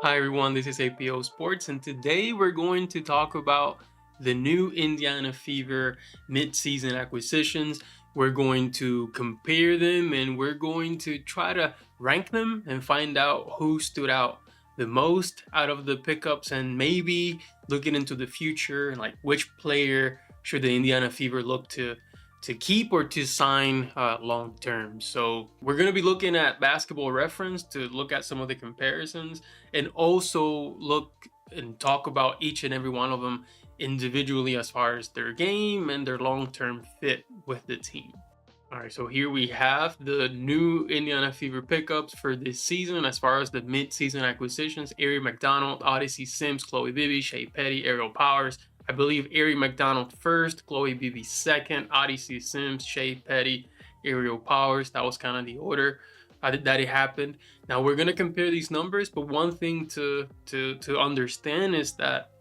Hi everyone, this is APO Sports, and today we're going to talk about the new Indiana Fever mid-season acquisitions. We're going to compare them and we're going to try to rank them and find out who stood out the most out of the pickups and maybe looking into the future and like which player should the Indiana Fever look to keep or to sign long term. So we're going to be looking at basketball reference to look at some of the comparisons and also look and talk about each and every one of them individually as far as their game and their long-term fit with the team. All right, so here we have the new Indiana Fever pickups for this season as far as the mid-season acquisitions. Aari McDonald, Odyssey Sims, Chloe Bibby, Shey Peddy, Aerial Powers. I believe Aari McDonald first, Chloe Bibby second, Odyssey Sims, Shey Peddy, Aerial Powers. That was kind of the order that it happened. Now we're gonna compare these numbers, but one thing to understand is that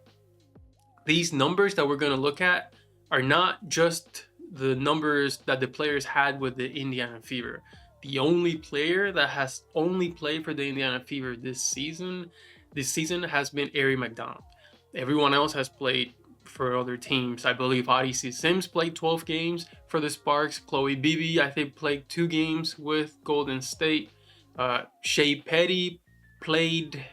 these numbers that we're gonna look at are not just the numbers that the players had with the Indiana Fever. The only player that has only played for the Indiana Fever this season has been Aari McDonald. Everyone else has played for other teams. I believe Odyssey Sims played 12 games for the Sparks. Chloe Bibby, I think, played 2 games with Golden State. Shey Peddy played.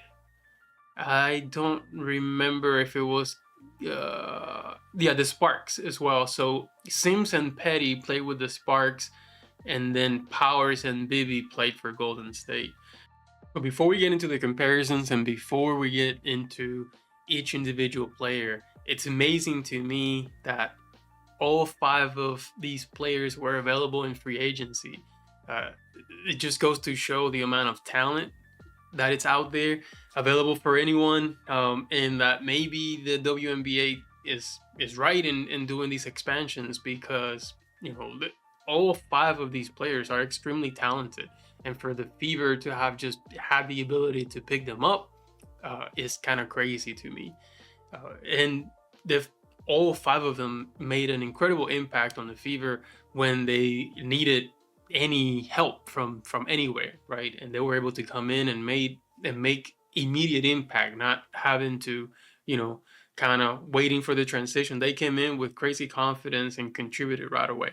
I don't remember if it was the Sparks as well. So Sims and Petty played with the Sparks, and then Powers and Bibby played for Golden State. But before we get into the comparisons and before we get into each individual player, it's amazing to me that all 5 of these players were available in free agency. Uh, it just goes to show the amount of talent that it's out there available for anyone, and that maybe the WNBA is right in doing these expansions because all 5 of these players are extremely talented, and for the Fever to have just had the ability to pick them up is kind of crazy to me. And the all 5 of them made an incredible impact on the Fever when they needed any help from anywhere, right? And they were able to come in and make immediate impact, not having to, kind of waiting for the transition. They came in with crazy confidence and contributed right away.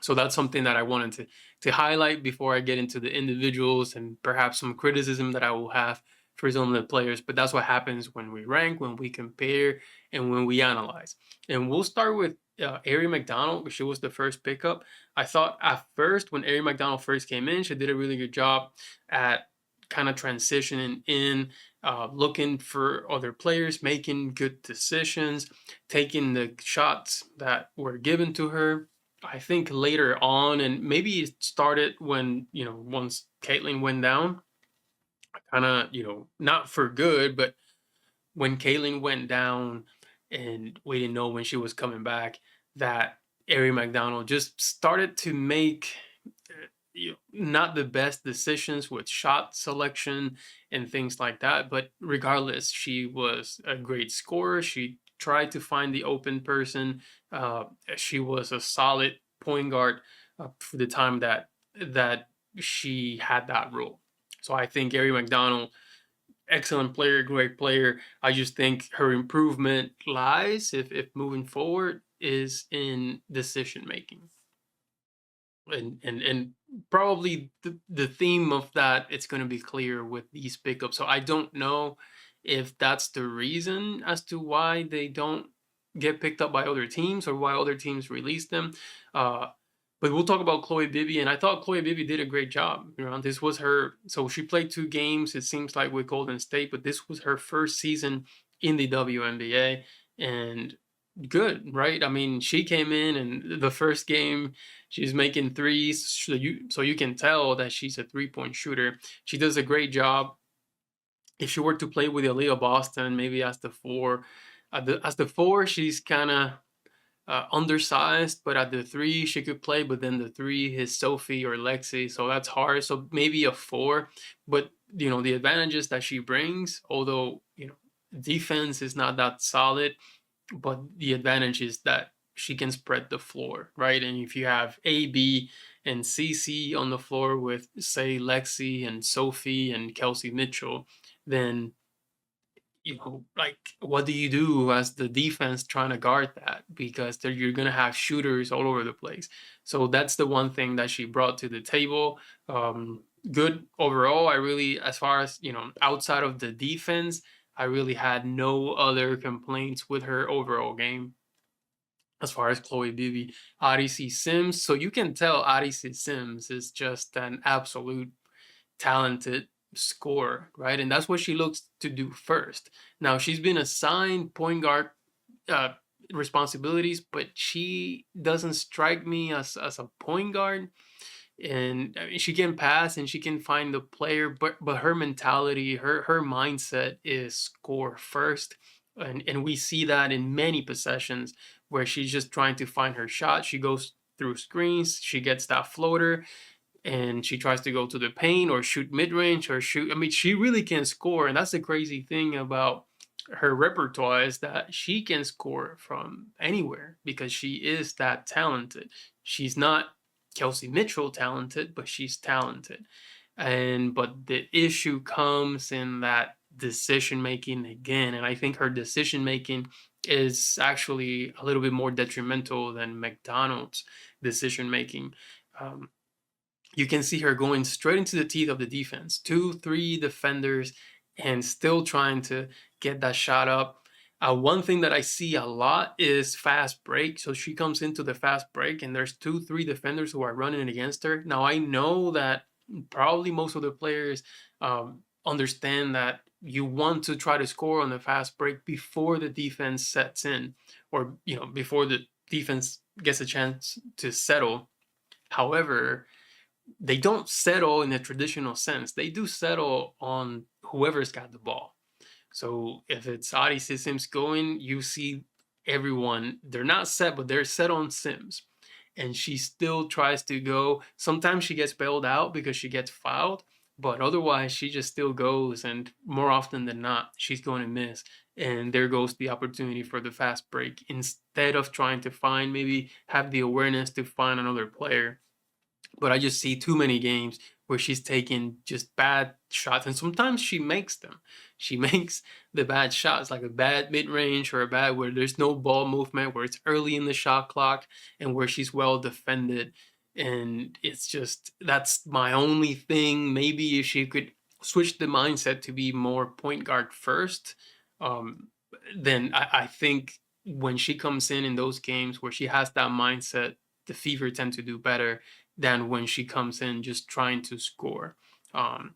So that's something that I wanted to highlight before I get into the individuals and perhaps some criticism that I will have for some of the players. But that's what happens when we rank, when we compare, and when we analyze. And we'll start with Aari McDonald, which she was the first pickup. I thought at first when Aari McDonald first came in, she did a really good job at kind of transitioning in, looking for other players, making good decisions, taking the shots that were given to her. I think later on, and maybe it started when, once Caitlyn went down, kind of, not for good, but when Caitlyn went down and we didn't know when she was coming back, that Aari McDonald just started to make not the best decisions with shot selection and things like that. But regardless, she was a great scorer. She tried to find the open person. She was a solid point guard for the time that she had that role. So I think Aari McDonald, excellent player, great player. I just think her improvement lies, if moving forward, is in decision making. And probably the theme of that, it's going to be clear with these pickups. So I don't know if that's the reason as to why they don't get picked up by other teams or why other teams release them. But we'll talk about Chloe Bibby, and I thought Chloe Bibby did a great job. This was her. So she played 2 games, it seems like, with Golden State, but this was her first season in the WNBA, and good, right? I mean, she came in, and the first game she's making threes, so you can tell that she's a 3-point shooter. She does a great job. If she were to play with Aaliyah Boston, maybe as the 4, as the 4, she's kind of undersized, but at the 3 she could play. But then the 3 is Sophie or Lexi, so that's hard. So maybe a 4. But the advantages that she brings, although defense is not that solid, but the advantage is that she can spread the floor, right? And if you have A, B, and CC on the floor with, say, Lexi and Sophie and Kelsey Mitchell, then like, what do you do as the defense trying to guard that? Because you're going to have shooters all over the place. So that's the one thing that she brought to the table. Good overall. I really, as far as, outside of the defense, I really had no other complaints with her overall game. As far as Chloe Bibby, Odyssey Sims. So you can tell Odyssey Sims is just an absolute talented scorer, right? And that's what she looks to do first. Now, she's been assigned point guard uh, responsibilities, but she doesn't strike me as a point guard. And I mean, she can pass and she can find the player, but her mentality, her mindset is score first. And we see that in many possessions where she's just trying to find her shot. She goes through screens, she gets that floater, and she tries to go to the paint or shoot mid-range or shoot. I mean, she really can score, and that's the crazy thing about her repertoire, is that she can score from anywhere because she is that talented. She's not Kelsey Mitchell talented, but she's talented. But the issue comes in that decision making again, and I think her decision making is actually a little bit more detrimental than McDonald's decision making. Um, you can see her going straight into the teeth of the defense. 2, 3 defenders and still trying to get that shot up. One thing that I see a lot is fast break. So she comes into the fast break and there's 2, 3 defenders who are running against her. Now I know that probably most of the players understand that you want to try to score on the fast break before the defense sets in, or before the defense gets a chance to settle. However, they don't settle in a traditional sense. They do settle on whoever's got the ball. So if it's Odyssey Sims going, you see everyone, they're not set, but they're set on Sims. And she still tries to go. Sometimes she gets bailed out because she gets fouled, but otherwise she just still goes. And more often than not, she's going to miss. And there goes the opportunity for the fast break. Instead of trying to find, maybe have the awareness to find another player. But I just see too many games where she's taking just bad shots, and sometimes she makes them. She makes the bad shots, like a bad mid-range or a bad where there's no ball movement, where it's early in the shot clock, and where she's well defended. And it's just, that's my only thing. Maybe if she could switch the mindset to be more point guard first, um, then I think when she comes in those games where she has that mindset, the Fever tend to do better than when she comes in just trying to score.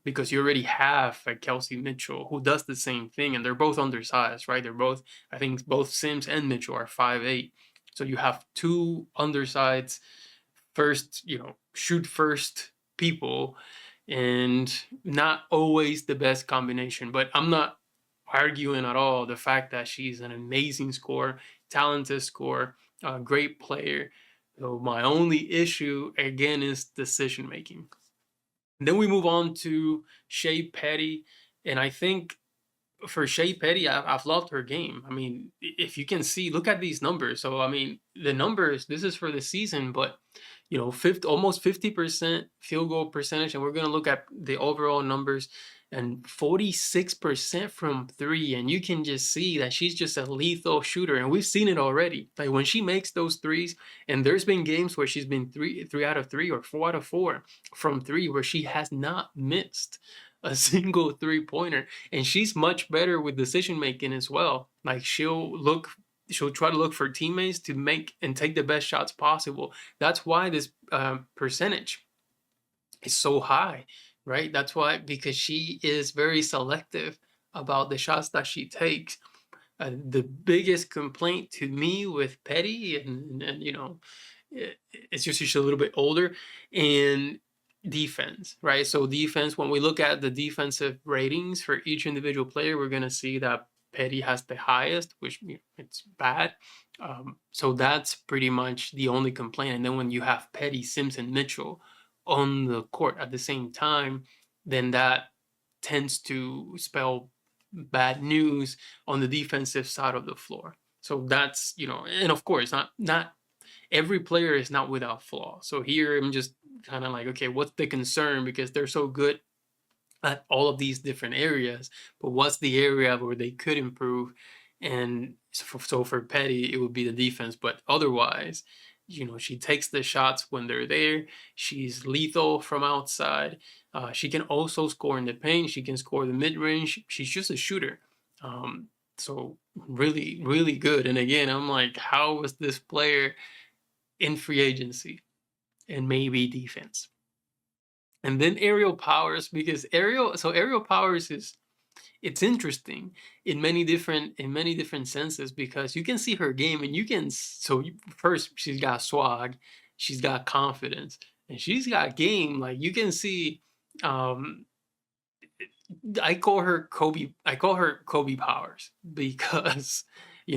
Because you already have a Kelsey Mitchell who does the same thing, and they're both undersized, right? They're both, I think both Sims and Mitchell are 5'8". So you have two undersized first, shoot first people, and not always the best combination. But I'm not arguing at all the fact that she's an amazing scorer, talented scorer, a great player. So my only issue again is decision making. Then we move on to Shey Peddy, and I think for Shey Peddy, I've loved her game. I mean, if you can see, look at these numbers. So I mean, the numbers. This is for the season, but almost 50% field goal percentage, and we're gonna look at the overall numbers, and 46% from three. And you can just see that she's just a lethal shooter, and we've seen it already. Like when she makes those threes, and there's been games where she's been three out of three or 4 out of 4 from three, where she has not missed a single 3-pointer, and she's much better with decision making as well. Like she'll try to look for teammates to make and take the best shots possible. That's why this percentage is so high, right? That's why, because she is very selective about the shots that she takes. The biggest complaint to me with Petty, and it's just she's a little bit older, and defense, right? So defense, when we look at the defensive ratings for each individual player, we're going to see that Petty has the highest, which it's bad. So that's pretty much the only complaint. And then when you have Petty, Simpson, Mitchell on the court at the same time, then that tends to spell bad news on the defensive side of the floor. So that's, and of course, not every player is not without flaw. So here I'm just kind of like, okay, what's the concern? Because they're so good at all of these different areas, but what's the area where they could improve? And so for Peddy, it would be the defense, but otherwise, she takes the shots when they're there. She's lethal from outside. She can also score in the paint. She can score the mid range. She's just a shooter. Um, so really, really good. And again, I'm like, how was this player in free agency and maybe defense? And then aerial powers, because aerial powers is, it's interesting in many different senses, because you can see her game and first she's got swag, she's got confidence, and she's got game. Like you can see, um I call her Kobe Powers, because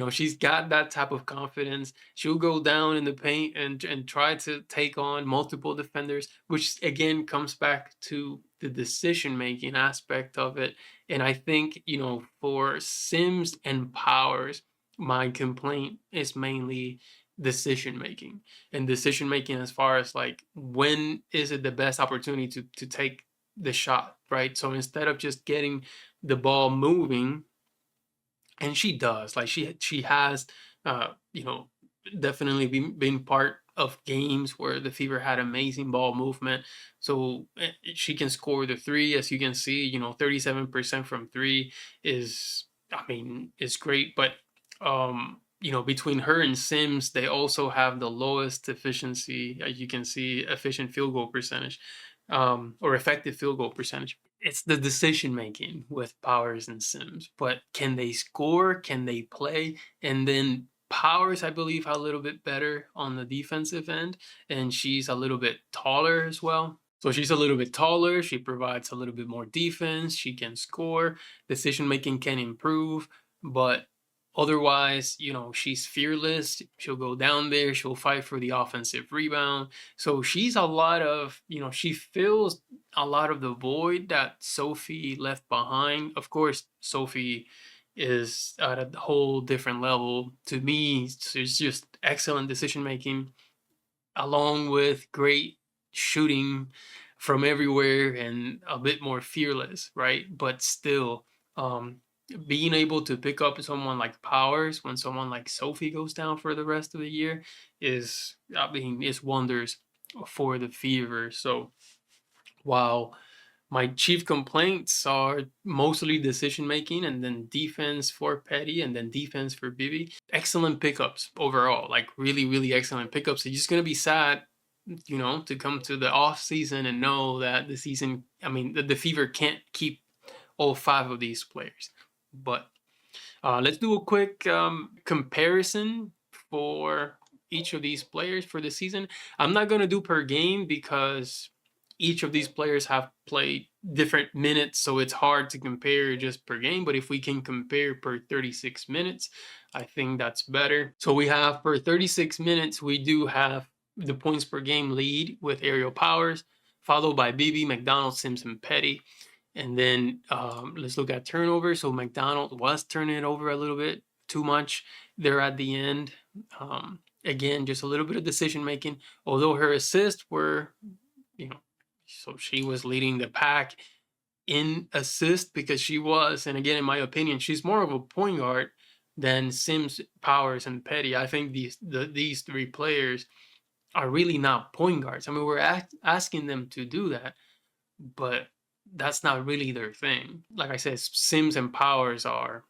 she's got that type of confidence. She'll go down in the paint and try to take on multiple defenders, which again comes back to the decision making aspect of it. And I think, for Sims and Powers, my complaint is mainly decision making. And decision making as far as like, when is it the best opportunity to take the shot, right? So instead of just getting the ball moving, and she does, like she has, definitely been part of games where the Fever had amazing ball movement. So she can score the three, as you can see. 37% from three is, I mean, is great. But between her and Sims, they also have the lowest efficiency, as you can see, efficient field goal percentage, or effective field goal percentage. It's the decision making with Powers and Sims, but can they score? Can they play? And then Powers, I believe, a little bit better on the defensive end, and she's a little bit taller as well. So she's a little bit taller. She provides a little bit more defense. She can score. Decision making can improve, but otherwise, she's fearless. She'll go down there. She'll fight for the offensive rebound. So she's a lot of, she fills a lot of the void that Sophie left behind. Of course, Sophie is at a whole different level. To me, it's just excellent decision making, along with great shooting from everywhere and a bit more fearless, right? But still, being able to pick up someone like Powers when someone like Sophie goes down for the rest of the year is wonders for the Fever. So while my chief complaints are mostly decision making, and then defense for Peddy, and then defense for Bibby, excellent pickups overall, like really, really excellent pickups. It's just going to be sad, to come to the off season and know that the Fever can't keep all 5 of these players. But let's do a quick comparison for each of these players for the season. I'm not going to do per game, because each of these players have played different minutes, so it's hard to compare just per game. But if we can compare per 36 minutes, I think that's better. So we have, per 36 minutes, we do have the points per game lead with Aerial Powers, followed by Bibby, McDonald, Sims, and Peddy. And then let's look at turnovers. So McDonald was turning it over a little bit too much there at the end. Again, just a little bit of decision making. Although her assists were, so she was leading the pack in assist, because she was, and again, in my opinion, she's more of a point guard than Sims, Powers, and Peddy. I think these 3 players are really not point guards. I mean, we're asking them to do that, but that's not really their thing. Like I said, Sims and Powers are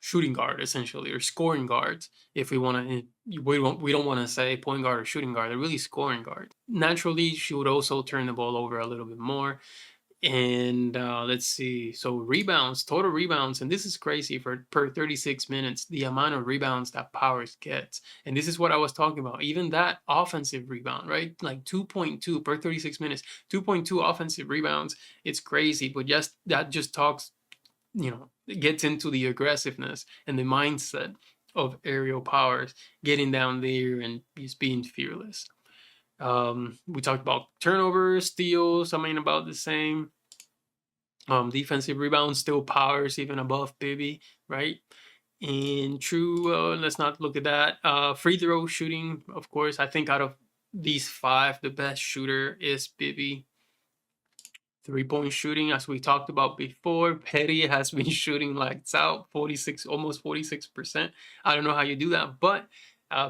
shooting guard essentially, or scoring guards. If we want to, we don't want to say point guard or shooting guard. They're really scoring guards. Naturally, she would also turn the ball over a little bit more. And let's see. So rebounds, total rebounds, and this is crazy, for per 36 minutes, the amount of rebounds that Powers gets. And this is what I was talking about. Even that offensive rebound, right? Like 2.2 per 36 minutes, 2.2 offensive rebounds. It's crazy, but that just talks, it gets into the aggressiveness and the mindset of Aerial Powers, getting down there and just being fearless. We talked about turnovers, steals, about the same. Defensive rebounds, still Powers even above Bibby, right? And true, let's not look at that. Free throw shooting, of course. I think out of these five, the best shooter is Bibby. 3-point shooting, as we talked about before, Peddy has been shooting lights out, 46, almost 46%. I don't know how you do that, but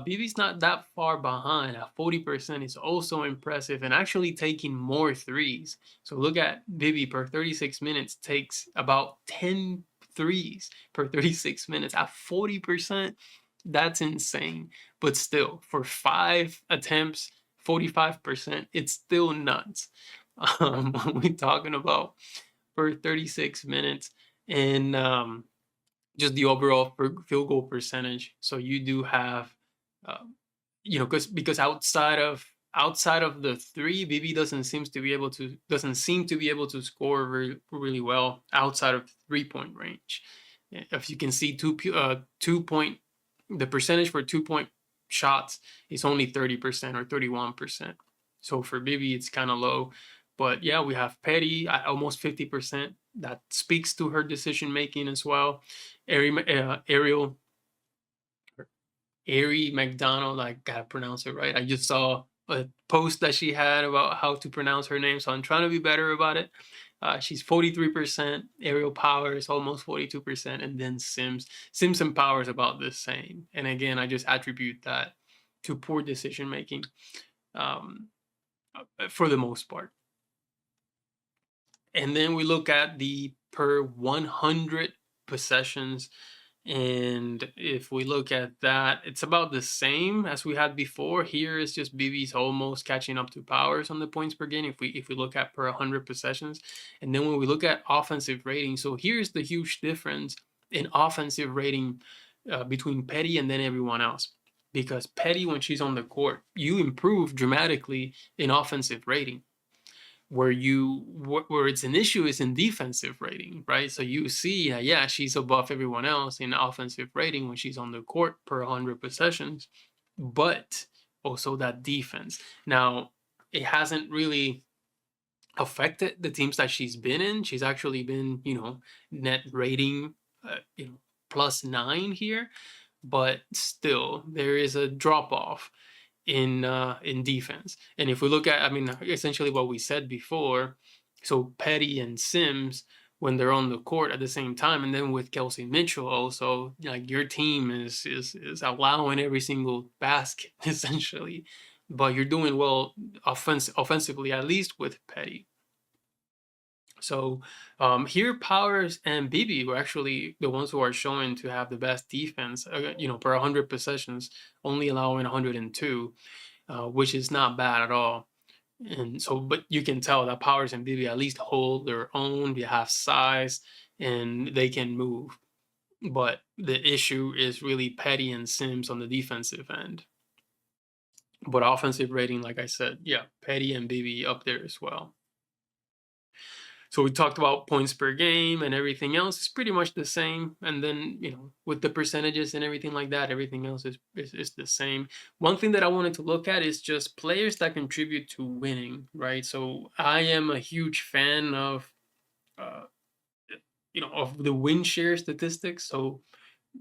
Bibby's not that far behind. At 40% is also impressive, and actually taking more threes. So look at Bibby per 36 minutes takes about 10 threes per 36 minutes at 40%. That's insane. But still, for 5 attempts, 45%, it's still nuts. We're talking about for 36 minutes, and just the overall field goal percentage. So you do have, uh, because outside of the three, BB doesn't seem to be able to score really well outside of 3-point range. If you can see 2 point, the percentage for 2-point shots is only 30% or 31%. So for Bibby, it's kind of low. But yeah, we have Peddy at almost 50%. That speaks to her decision making as well. Aari McDonald, I gotta pronounce it right. I just saw a post that she had about how to pronounce her name, so I'm trying to be better about it. She's 43%. Aerial power is almost 42%, and then Sims and power is about the same. And again, I just attribute that to poor decision making, for the most part. And then we look at the per 100 possessions. And if we look at that, it's about the same as we had before. Here is just BB's almost catching up to Powers on the points per game if we look at per 100 possessions. And then when we look at offensive rating, so here's the huge difference in offensive rating between Peddy and then everyone else. Because Peddy, when she's on the court, you improve dramatically in offensive rating. Where it's an issue is in defensive rating, right? So you see, yeah, she's above everyone else in offensive rating when she's on the court per 100 possessions, but also that defense. Now, it hasn't really affected the teams that she's been in. She's actually been, net rating, +9 here, but still there is a drop off in defense. And if we look at, essentially what we said before, so Peddy and Sims when they're on the court at the same time, and then with Kelsey Mitchell also, like your team is allowing every single basket essentially, but you're doing well offensively, at least with Peddy. So here, Powers and Bibby were actually the ones who are showing to have the best defense, per 100 possessions, only allowing 102, which is not bad at all. And so, but you can tell that Powers and Bibby at least hold their own. They have size and they can move. But the issue is really Peddy and Sims on the defensive end. But offensive rating, like I said, yeah, Peddy and Bibby up there as well. So we talked about points per game and everything else is pretty much the same. And then, with the percentages and everything like that, everything else is the same. One thing that I wanted to look at is just players that contribute to winning, right? So I am a huge fan of, of the win share statistics. So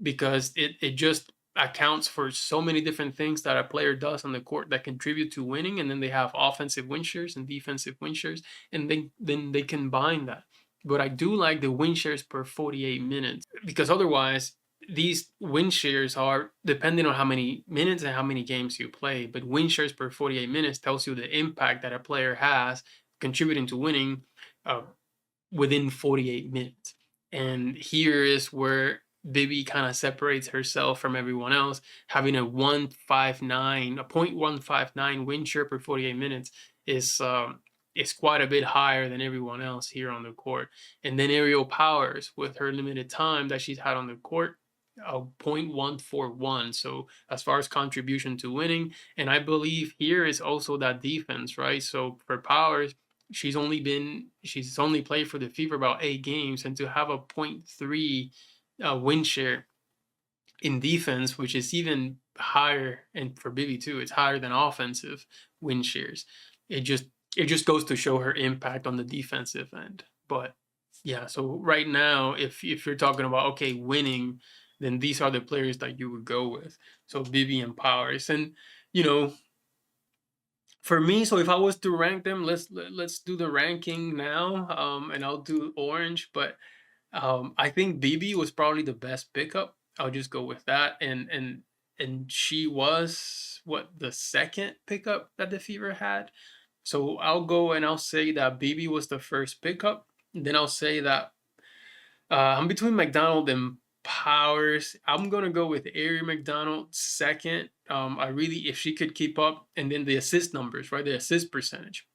because it just accounts for so many different things that a player does on the court that contribute to winning, and then they have offensive win shares and defensive win shares, and then they combine that. But I do like the win shares per 48 minutes, because otherwise these win shares are depending on how many minutes and how many games you play, but win shares per 48 minutes tells you the impact that a player has contributing to winning within 48 minutes. And here is where Bibby kind of separates herself from everyone else, having a 0.159 win share per 48 minutes is quite a bit higher than everyone else here on the court. And then aerial powers, with her limited time that she's had on the court, 0.141. So as far as contribution to winning, and I believe here is also that defense, right? So for powers, she's only played for the Fever about 8 games, and to have a 0.3 win share in defense, which is even higher, and for Bibby too, it's higher than offensive win shares. It just goes to show her impact on the defensive end. But yeah, so right now, if you're talking about winning, then these are the players that you would go with. So Bibby and Powers. And you know, for me, so if I was to rank them, let's do the ranking now, and I'll do orange. But I think Bibby was probably the best pickup. I'll just go with that. And she was what, the second pickup that the Fever had. So I'll go and I'll say that Bibby was the first pickup. Then I'll say that I'm between McDonald and Powers. I'm gonna go with Aari McDonald second. I really, if she could keep up, and then the assist numbers, right? The assist percentage.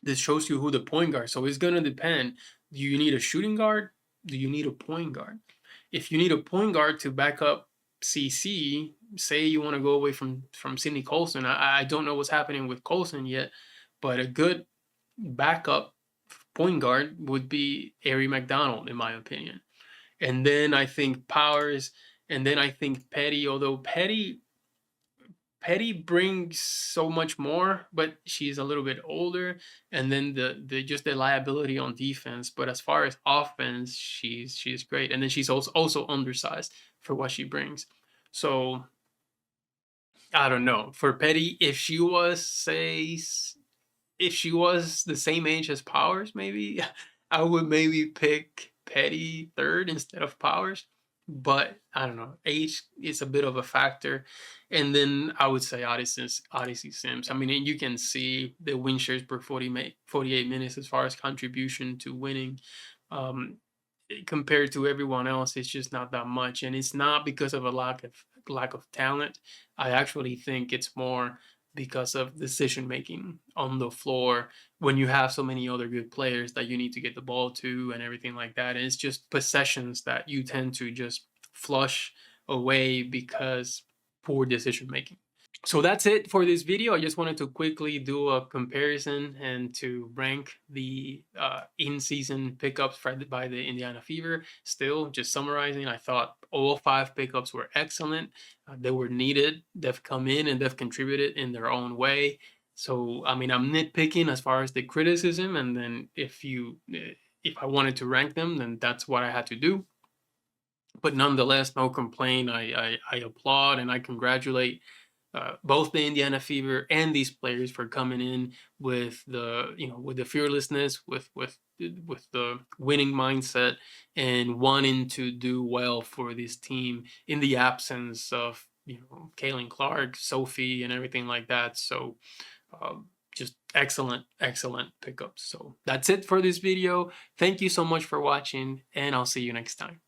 This shows you who the point guard. So it's gonna depend. Do you need a shooting guard? Do you need a point guard? If you need a point guard to back up CC, say you want to go away from Sidney Colson. I don't know what's happening with Colson yet, but a good backup point guard would be Aari McDonald, in my opinion. And then I think Powers, and then I think Peddy, although Petty brings so much more, but she's a little bit older, and then the just the liability on defense. But as far as offense, she's great, and then she's also undersized for what she brings. So I don't know, for Petty, if she was, say, if she was the same age as Powers, maybe I would maybe pick Petty third instead of Powers. But I don't know, age is a bit of a factor. And then I would say Odyssey Sims. I mean, and you can see the win shares per 48 minutes as far as contribution to winning. Um, Compared to everyone else, it's just not that much, and it's not because of a lack of talent. I actually think it's more because of decision making on the floor when you have so many other good players that you need to get the ball to and everything like that. And it's just possessions that you tend to just flush away because poor decision making. So that's it for this video. I just wanted to quickly do a comparison and to rank the in-season pickups by the Indiana Fever. Still, just summarizing, I thought all 5 pickups were excellent. They were needed. They've come in and they've contributed in their own way. So, I mean, I'm nitpicking as far as the criticism, and then if I wanted to rank them, then that's what I had to do. But nonetheless, no complaint. I applaud and I congratulate both the Indiana Fever and these players for coming in with the fearlessness, with the winning mindset, and wanting to do well for this team in the absence of Kaylin Clark, Sophie, and everything like that. So just excellent pickups. So that's it for this video. Thank you so much for watching, and I'll see you next time.